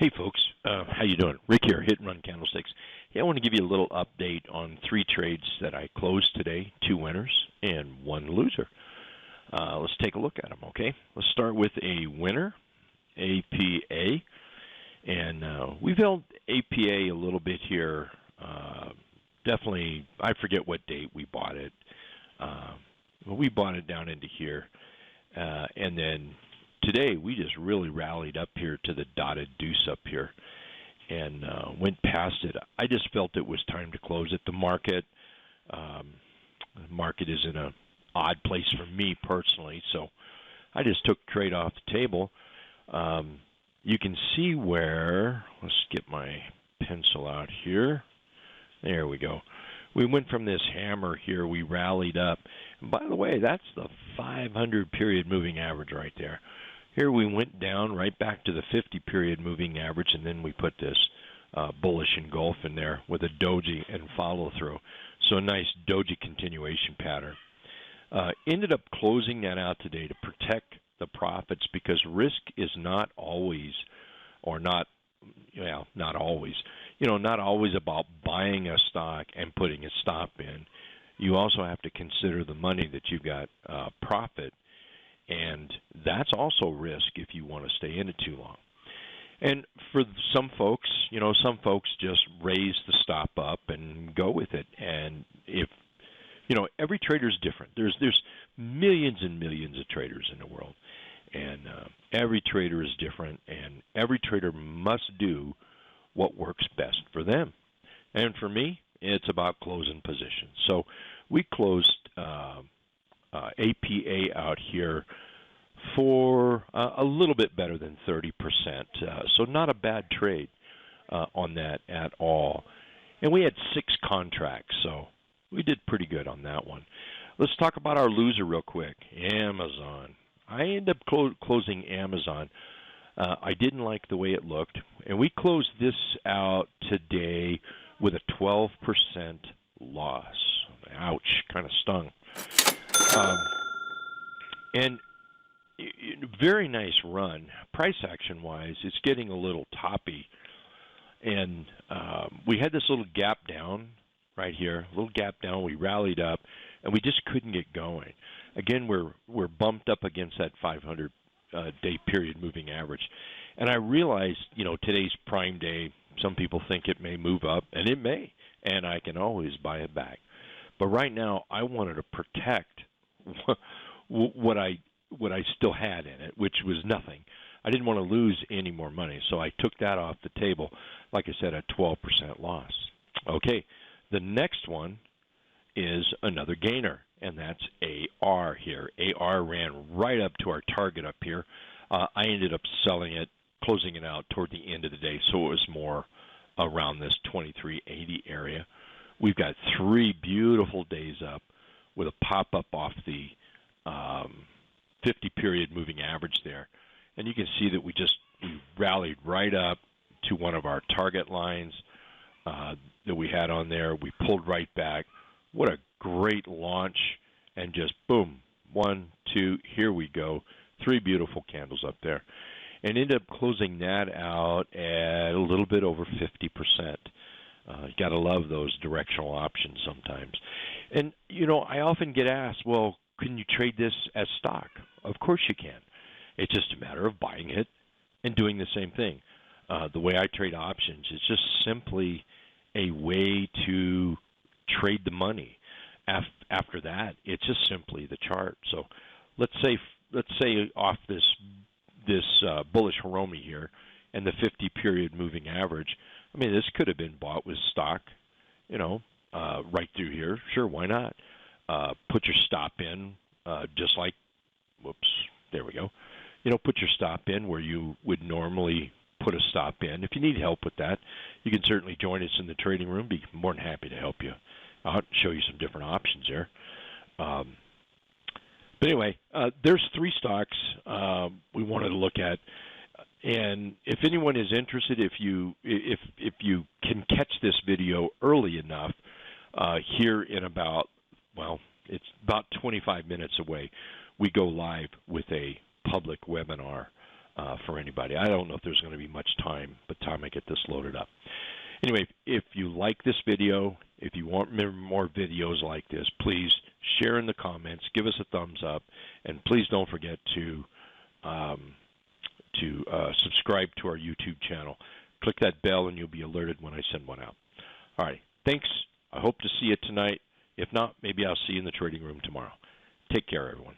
Hey folks, how you doing? Rick here, Hit and Run Candlesticks. Hey, I want to give you a little update on 3 trades that I closed today, 2 winners and 1 loser. Let's take a look at them, okay? Let's start with a winner, APA, and we've held APA a little bit here. Definitely, I forget what date we bought it. Well, we bought it down into here, and then today we just really rallied up here to the dotted deuce up here and went past it. I just felt it was time to close it. The market is in an odd place for me personally, so I just took trade off the table. You can see where, let's get my pencil out here. There we go. We went from this hammer here, we rallied up. And by the way, that's the 500 period moving average right there. Here we went down right back to the 50 period moving average, and then we put this bullish engulf in there with a doji and follow through. So a nice doji continuation pattern. Ended up closing that out today to protect the profits because risk is not always, or not, not always, not always about buying a stock and putting a stop in. You also have to consider the money that you've got profit. And that's also risk if you want to stay in it too long. And for some folks, some folks just raise the stop up and go with it. And if, every trader is different. There's millions and millions of traders in the world. And every trader is different. And every trader must do what works best for them. And for me, it's about closing positions. So we closed APA out here for a little bit better than 30%. So not a bad trade on that at all. And we had 6 contracts, so we did pretty good on that one. Let's talk about our loser real quick, Amazon. I ended up closing Amazon. I didn't like the way it looked, and we closed this out today with a 12% loss. Ouch, kind of stung. And very nice run. Price action wise, it's getting a little toppy. And we had this little gap down right here, a little gap down. We rallied up, and we just couldn't get going. Again, we're bumped up against that 500-day period moving average. And I realized, today's prime day. Some people think it may move up, and it may, and I can always buy it back. But right now, I wanted to protect what I still had in it, which was nothing. I didn't want to lose any more money, so I took that off the table. Like I said, a 12% loss. Okay, the next one is another gainer, and that's AR here. AR ran right up to our target up here. I ended up selling it, closing it out toward the end of the day, so it was more around this 2380 area. We've got 3 beautiful days up with a pop-up off the 50 period moving average there. And you can see that we rallied right up to one of our target lines that we had on there. We pulled right back. What a great launch. And just boom, 1, 2, here we go. 3 beautiful candles up there. And ended up closing that out at a little bit over 50%. You got to love those directional options sometimes. And, I often get asked, well, can you trade this as stock? Of course you can. It's just a matter of buying it and doing the same thing. The way I trade options is just simply a way to trade the money. After that, it's just simply the chart. So let's say off this bullish Hiromi here and the 50 period moving average, I mean, this could have been bought with stock, right through here. Sure, why not? Put your stop in, just like, whoops, there we go. Put your stop in where you would normally put a stop in. If you need help with that, you can certainly join us in the trading room. Be more than happy to help you out, show you some different options there. But anyway, there's 3 stocks we wanted to look at. And if anyone is interested, if you can catch this video early enough, here in about, it's about 25 minutes away, we go live with a public webinar for anybody. I don't know if there's going to be much time, but loaded up. Anyway, if you like this video, if you want more videos like this, please share in the comments, give us a thumbs up, and please don't forget to subscribe to our YouTube channel. Click that bell and you'll be alerted when I send one out. All right, thanks. I hope to see you tonight. If not, maybe I'll see you in the trading room tomorrow. Take care, everyone.